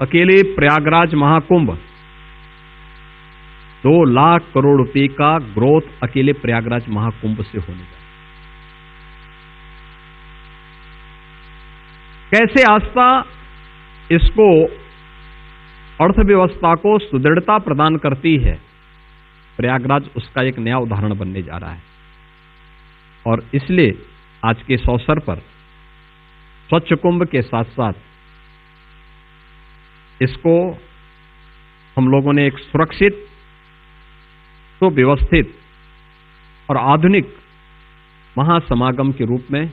अकेले प्रयागराज महाकुंभ 2 लाख करोड़ रुपए का ग्रोथ अकेले प्रयागराज महाकुंभ से होने जा रहा है। कैसे आस्था इसको अर्थव्यवस्था को सुदृढ़ता प्रदान करती है, प्रयागराज उसका एक नया उदाहरण बनने जा रहा है। और इसलिए आज के इस अवसर पर स्वच्छ कुंभ के साथ साथ इसको हम लोगों ने एक सुरक्षित, सुव्यवस्थित और आधुनिक महासमागम के रूप में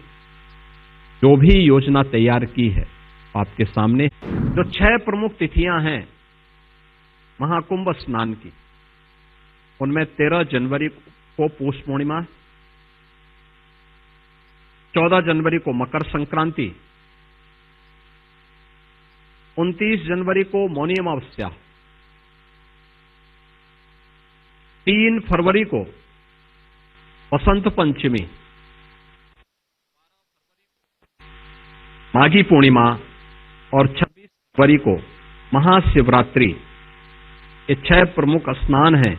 जो भी योजना तैयार की है आपके सामने। जो 6 प्रमुख तिथियां हैं महाकुंभ स्नान की, उनमें 13 जनवरी को पौष पूर्णिमा, 14 जनवरी को मकर संक्रांति, 29 जनवरी को मौनी अमावस्या, 3 फरवरी को बसंत पंचमी, माघी पूर्णिमा और 26 फरवरी को महाशिवरात्रि। ये 6 प्रमुख स्नान हैं,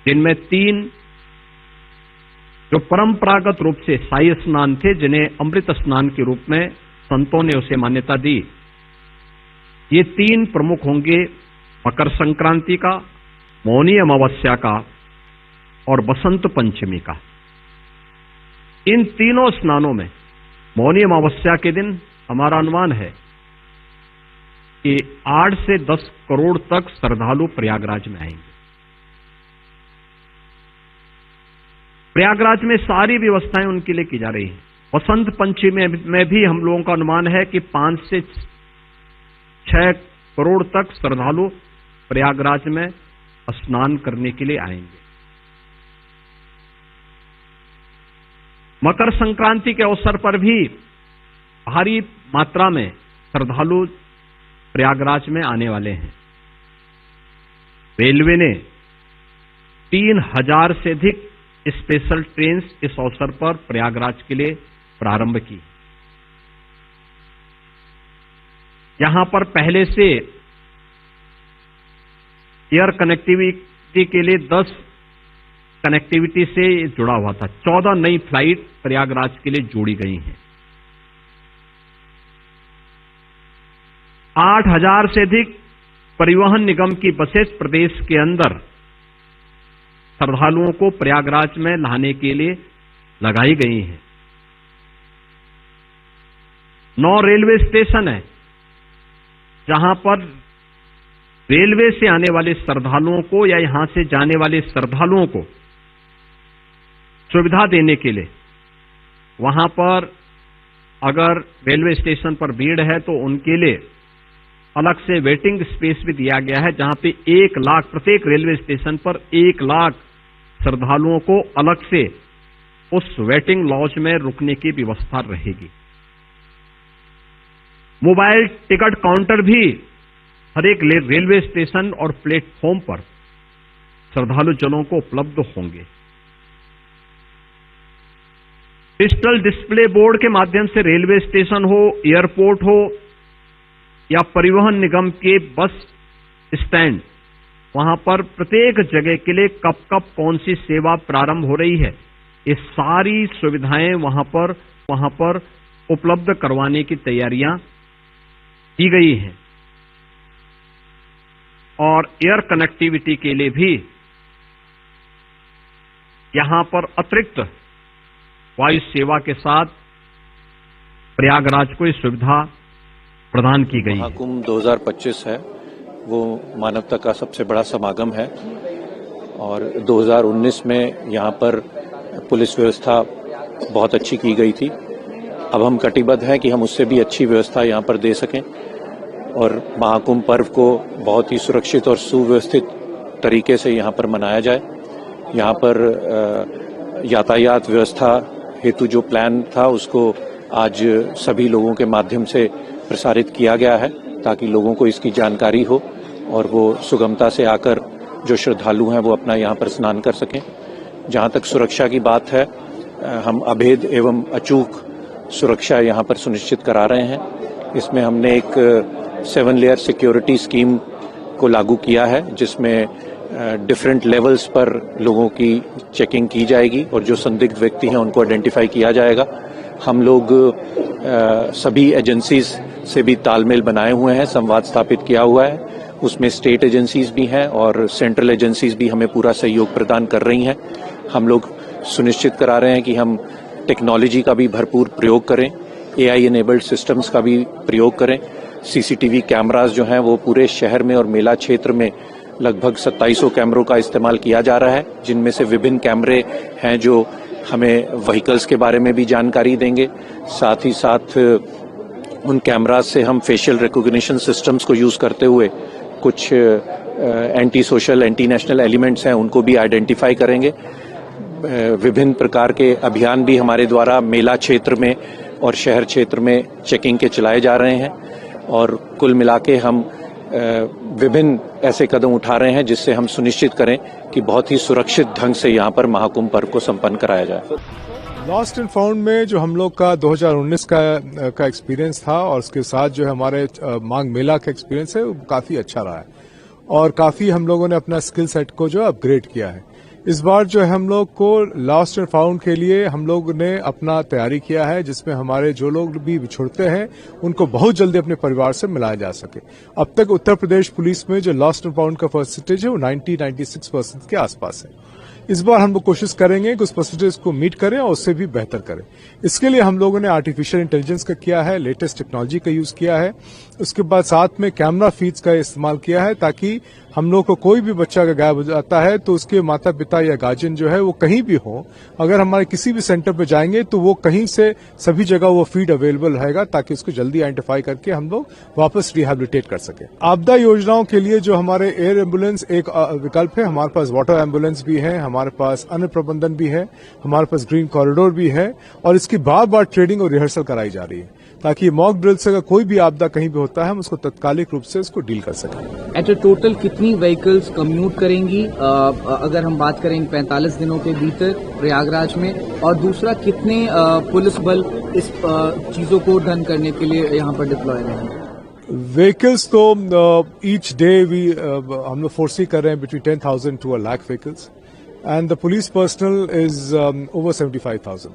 जिनमें 3 जो परंपरागत रूप से शाही स्नान थे, जिन्हें अमृत स्नान के रूप में संतों ने उसे मान्यता दी। ये 3 प्रमुख होंगे मकर संक्रांति का, मौनी अमावस्या का और बसंत पंचमी का। इन तीनों स्नानों में मौनी अमावस्या के दिन हमारा अनुमान है कि 8 से 10 करोड़ तक श्रद्धालु प्रयागराज में आएंगे। प्रयागराज में सारी व्यवस्थाएं उनके लिए की जा रही हैं। बसंत पंचमी में भी हम लोगों का अनुमान है कि 5 से 6 करोड़ तक श्रद्धालु प्रयागराज में स्नान करने के लिए आएंगे। मकर संक्रांति के अवसर पर भी भारी मात्रा में श्रद्धालु प्रयागराज में आने वाले हैं। रेलवे ने 3000 से अधिक स्पेशल ट्रेन इस अवसर पर प्रयागराज के लिए प्रारंभ की। यहां पर पहले से एयर कनेक्टिविटी के लिए 10 कनेक्टिविटी से जुड़ा हुआ था। 14 नई फ्लाइट प्रयागराज के लिए जोड़ी गई हैं। 8000 से अधिक परिवहन निगम की बसें प्रदेश के अंदर श्रद्धालुओं को प्रयागराज में लाने के लिए लगाई गई हैं। 9 रेलवे स्टेशन है, जहां पर रेलवे से आने वाले श्रद्धालुओं को या यहां से जाने वाले श्रद्धालुओं को सुविधा देने के लिए, वहां पर अगर रेलवे स्टेशन पर भीड़ है तो उनके लिए अलग से वेटिंग स्पेस भी दिया गया है, जहां पे 1 लाख, प्रत्येक रेलवे स्टेशन पर 1 लाख श्रद्धालुओं को अलग से उस वेटिंग लॉज में रुकने की व्यवस्था रहेगी। मोबाइल टिकट काउंटर भी हर एक रेलवे स्टेशन और प्लेटफॉर्म पर श्रद्धालु जनों को उपलब्ध होंगे। डिजिटल डिस्प्ले बोर्ड के माध्यम से रेलवे स्टेशन हो, एयरपोर्ट हो या परिवहन निगम के बस स्टैंड, वहां पर प्रत्येक जगह के लिए कब कब कौन सी सेवा प्रारंभ हो रही है, ये सारी सुविधाएं वहां पर उपलब्ध करवाने की तैयारियां की गई हैं। और एयर कनेक्टिविटी के लिए भी यहां पर अतिरिक्त वायु सेवा के साथ प्रयागराज को ये सुविधा प्रदान की गई है। महाकुंभ 2025 है, वो मानवता का सबसे बड़ा समागम है और 2019 में यहाँ पर पुलिस व्यवस्था बहुत अच्छी की गई थी। अब हम कटिबद्ध हैं कि हम उससे भी अच्छी व्यवस्था यहाँ पर दे सकें और महाकुंभ पर्व को बहुत ही सुरक्षित और सुव्यवस्थित तरीके से यहाँ पर मनाया जाए। यहाँ पर यातायात व्यवस्था हेतु जो प्लान था उसको आज सभी लोगों के माध्यम से प्रसारित किया गया है, ताकि लोगों को इसकी जानकारी हो और वो सुगमता से आकर जो श्रद्धालु हैं वो अपना यहाँ पर स्नान कर सकें। जहाँ तक सुरक्षा की बात है, हम अभेद एवं अचूक सुरक्षा यहाँ पर सुनिश्चित करा रहे हैं। इसमें हमने एक 7 लेयर सिक्योरिटी स्कीम को लागू किया है, जिसमें डिफरेंट लेवल्स पर लोगों की चेकिंग की जाएगी और जो संदिग्ध व्यक्ति हैं उनको आइडेंटिफाई किया जाएगा। हम लोग सभी एजेंसीज से भी तालमेल बनाए हुए हैं, संवाद स्थापित किया हुआ है। उसमें स्टेट एजेंसीज भी हैं और सेंट्रल एजेंसीज भी हमें पूरा सहयोग प्रदान कर रही हैं। हम लोग सुनिश्चित करा रहे हैं कि हम टेक्नोलॉजी का भी भरपूर प्रयोग करें, AI इनेबल्ड सिस्टम्स का भी प्रयोग करें। CCTV कैमरास जो हैं वो पूरे शहर में और मेला क्षेत्र में लगभग 2700 कैमरों का इस्तेमाल किया जा रहा है, जिनमें से विभिन्न कैमरे हैं जो हमें व्हीकल्स के बारे में भी जानकारी देंगे। साथ ही साथ उन कैमरास से हम फेशियल रिकॉग्निशन सिस्टम्स को यूज करते हुए कुछ anti social, anti national elements हैं उनको भी आइडेंटिफाई करेंगे। विभिन्न प्रकार के अभियान भी हमारे द्वारा मेला क्षेत्र में और शहर क्षेत्र में चेकिंग के चलाए जा रहे हैं और कुल मिला के हम विभिन्न ऐसे कदम उठा रहे हैं जिससे हम सुनिश्चित करें कि बहुत ही सुरक्षित ढंग से यहाँ पर महाकुंभ पर्व को संपन्न कराया जाए। लॉस्ट एंड फाउंड में जो हम लोग का 2019 का एक्सपीरियंस था और उसके साथ जो हमारे माघ मेला का एक्सपीरियंस है वो काफी अच्छा रहा है और काफी हम लोगों ने अपना स्किल सेट को जो अपग्रेड किया है। इस बार जो है हम लोग को लॉस्ट एंड फाउंड के लिए हम लोग ने अपना तैयारी किया है, जिसमें हमारे जो लोग भी बिछुड़ते हैं उनको बहुत जल्दी अपने परिवार से मिलाया जा सके। अब तक उत्तर प्रदेश पुलिस में जो लॉस्ट एंड फाउंड का परसेंटेज है वो 96% के आसपास है। इस बार हम लोग कोशिश करेंगे कि उस परसेंटेज को मीट करें और उससे भी बेहतर करें। इसके लिए हम लोगों ने आर्टिफिशियल इंटेलिजेंस का किया है, लेटेस्ट टेक्नोलॉजी का यूज किया है। उसके बाद साथ में कैमरा फीड्स का इस्तेमाल किया है ताकि हम लोग को कोई भी बच्चा अगर गायब हो जाता है तो उसके माता पिता या गार्जियन जो है वो कहीं भी हो, अगर हमारे किसी भी सेंटर पे जाएंगे तो वो कहीं से सभी जगह वो फीड अवेलेबल रहेगा ताकि उसको जल्दी आइडेंटिफाई करके हम लोग वापस रिहेबिलिटेट कर सके। आपदा योजनाओं के लिए जो हमारे एयर एम्बुलेंस एक विकल्प है, हमारे पास वाटर एम्बुलेंस भी है, हमारे पास अन्न प्रबंधन भी है, हमारे पास ग्रीन कॉरिडोर भी है और इसकी बार बार ट्रेनिंग और रिहर्सल कराई जा रही है ताकि मॉक ड्रिल से अगर कोई भी आपदा कहीं भी होता है हम उसको तत्कालिक रूप से उसको डील कर सकें। एट ए टोटल कितनी व्हीकल्स कम्यूट करेंगी अगर हम बात करें 45 दिनों के भीतर प्रयागराज में, और दूसरा कितने पुलिस बल इस चीजों को डन करने के लिए यहाँ पर डिप्लॉय रहेंगे? व्हीकल्स तो ईच डे हम लोग फोर्सी कर रहे हैं between 10,000 to 1 lakh vehicles and the police personal is over 75,000।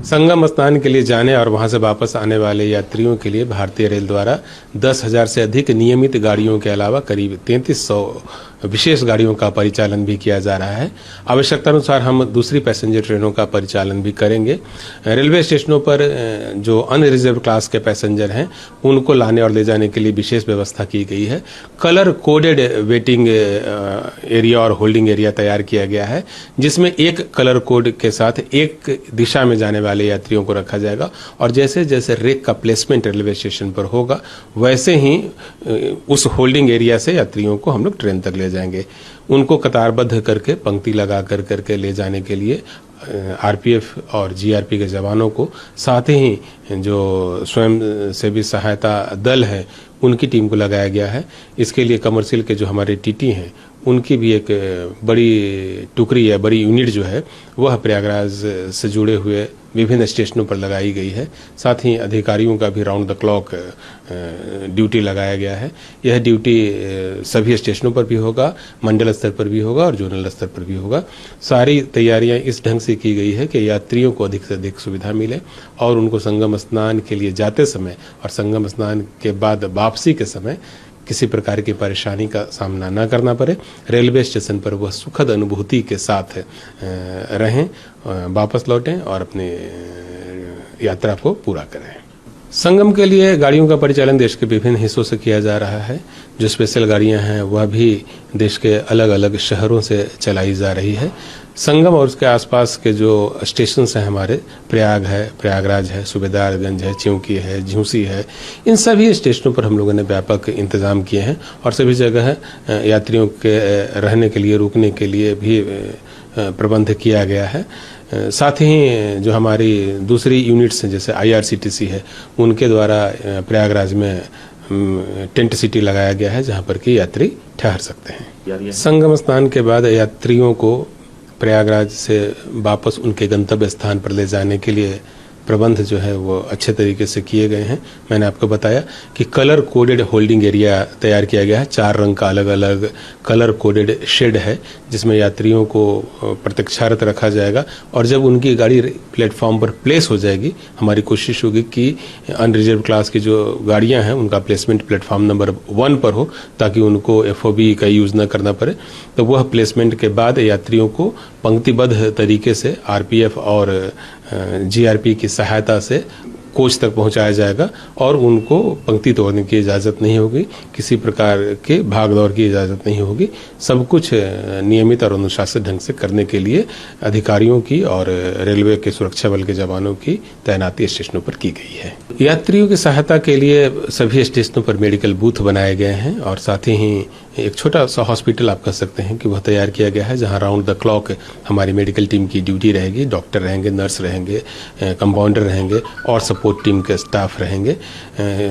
संगम स्नान के लिए जाने और वहां से वापस आने वाले यात्रियों के लिए भारतीय रेल द्वारा 10,000 से अधिक नियमित गाड़ियों के अलावा करीब 3300 विशेष गाड़ियों का परिचालन भी किया जा रहा है। आवश्यकता अनुसार हम दूसरी पैसेंजर ट्रेनों का परिचालन भी करेंगे। रेलवे स्टेशनों पर जो अनरिजर्व क्लास के पैसेंजर हैं उनको लाने और ले जाने के लिए विशेष व्यवस्था की गई है। कलर कोडेड वेटिंग एरिया और होल्डिंग एरिया तैयार किया गया है, जिसमें एक कलर कोड के साथ एक दिशा में जाने वाले यात्रियों को रखा जाएगा और जैसे जैसे रेक का प्लेसमेंट रेलवे स्टेशन पर होगा वैसे ही उस होल्डिंग एरिया से यात्रियों को हम लोग ट्रेन तक ले जाएंगे। उनको कतारबद्ध करके पंक्ति लगा करके ले जाने के लिए आरपीएफ और जीआरपी के जवानों को, साथ ही जो स्वयं सेवी सहायता दल है उनकी टीम को लगाया गया है। इसके लिए कमर्शियल के जो हमारे टीटी हैं उनकी भी एक बड़ी टुकड़ी या बड़ी यूनिट जो है वह प्रयागराज से जुड़े हुए विभिन्न स्टेशनों पर लगाई गई है। साथ ही अधिकारियों का भी राउंड द क्लॉक ड्यूटी लगाया गया है। यह ड्यूटी सभी स्टेशनों पर भी होगा, मंडल स्तर पर भी होगा और जोनल स्तर पर भी होगा। सारी तैयारियां इस ढंग से की गई है कि यात्रियों को अधिक से अधिक सुविधा मिले और उनको संगम स्नान के लिए जाते समय और संगम स्नान के बाद वापसी के समय किसी प्रकार की परेशानी का सामना न करना पड़े। रेलवे स्टेशन पर वह सुखद अनुभूति के साथ रहें, वापस लौटें और अपनी यात्रा को पूरा करें। संगम के लिए गाड़ियों का परिचालन देश के विभिन्न हिस्सों से किया जा रहा है। जो स्पेशल गाड़ियां हैं वह भी देश के अलग अलग शहरों से चलाई जा रही है। संगम और उसके आसपास के जो स्टेशन हैं हमारे, प्रयाग है, प्रयागराज है, सूबेदारगंज है, चिंकी है, झूसी है, इन सभी स्टेशनों पर हम लोगों ने व्यापक इंतजाम किए हैं और सभी जगह यात्रियों के रहने के लिए, रुकने के लिए भी प्रबंध किया गया है। साथ ही जो हमारी दूसरी यूनिट्स हैं जैसे आईआरसीटीसी है उनके द्वारा प्रयागराज में टेंट सिटी लगाया गया है जहां पर कि यात्री ठहर सकते हैं। संगम स्नान के बाद यात्रियों को प्रयागराज से वापस उनके गंतव्य स्थान पर ले जाने के लिए प्रबंध जो है वो अच्छे तरीके से किए गए हैं। मैंने आपको बताया कि कलर कोडेड होल्डिंग एरिया तैयार किया गया है। 4 रंग का अलग अलग कलर कोडेड शेड है जिसमें यात्रियों को प्रतीक्षारत रखा जाएगा, और जब उनकी गाड़ी प्लेटफॉर्म पर प्लेस हो जाएगी, हमारी कोशिश होगी कि अनरिजर्व क्लास की जो गाड़ियां हैं उनका प्लेसमेंट प्लेटफॉर्म नंबर 1 पर हो, ताकि उनको FOB का यूज न करना पड़े। तो वह प्लेसमेंट के बाद यात्रियों को पंक्तिबद्ध तरीके से RPF और GRP की सहायता से कोच तक पहुंचाया जाएगा, और उनको पंक्ति तोड़ने की इजाज़त नहीं होगी, किसी प्रकार के भागदौड़ की इजाज़त नहीं होगी। सब कुछ नियमित और अनुशासित ढंग से करने के लिए अधिकारियों की और रेलवे के सुरक्षा बल के जवानों की तैनाती स्टेशनों पर की गई है। यात्रियों की सहायता के लिए सभी स्टेशनों पर मेडिकल बूथ बनाए गए हैं, और साथ ही एक छोटा सा हॉस्पिटल आप कह सकते हैं कि वह तैयार किया गया है, जहां राउंड द क्लॉक हमारी मेडिकल टीम की ड्यूटी रहेगी। डॉक्टर रहेंगे, नर्स रहेंगे, कंपाउंडर रहेंगे और सपोर्ट टीम के स्टाफ रहेंगे।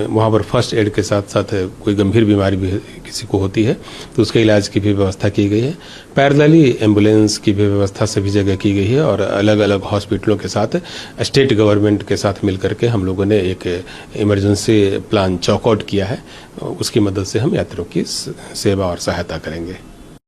वहां पर फर्स्ट एड के साथ साथ कोई गंभीर बीमारी भी किसी को होती है तो उसके इलाज की भी व्यवस्था की गई है। पैरेलली एम्बुलेंस की भी व्यवस्था सभी जगह की गई है, और अलग अलग हॉस्पिटलों के साथ स्टेट गवर्नमेंट के साथ मिलकर के हम लोगों ने एक इमरजेंसी प्लान चॉकआउट किया है। उसकी मदद से हम यात्रियों की सेवा और सहायता करेंगे।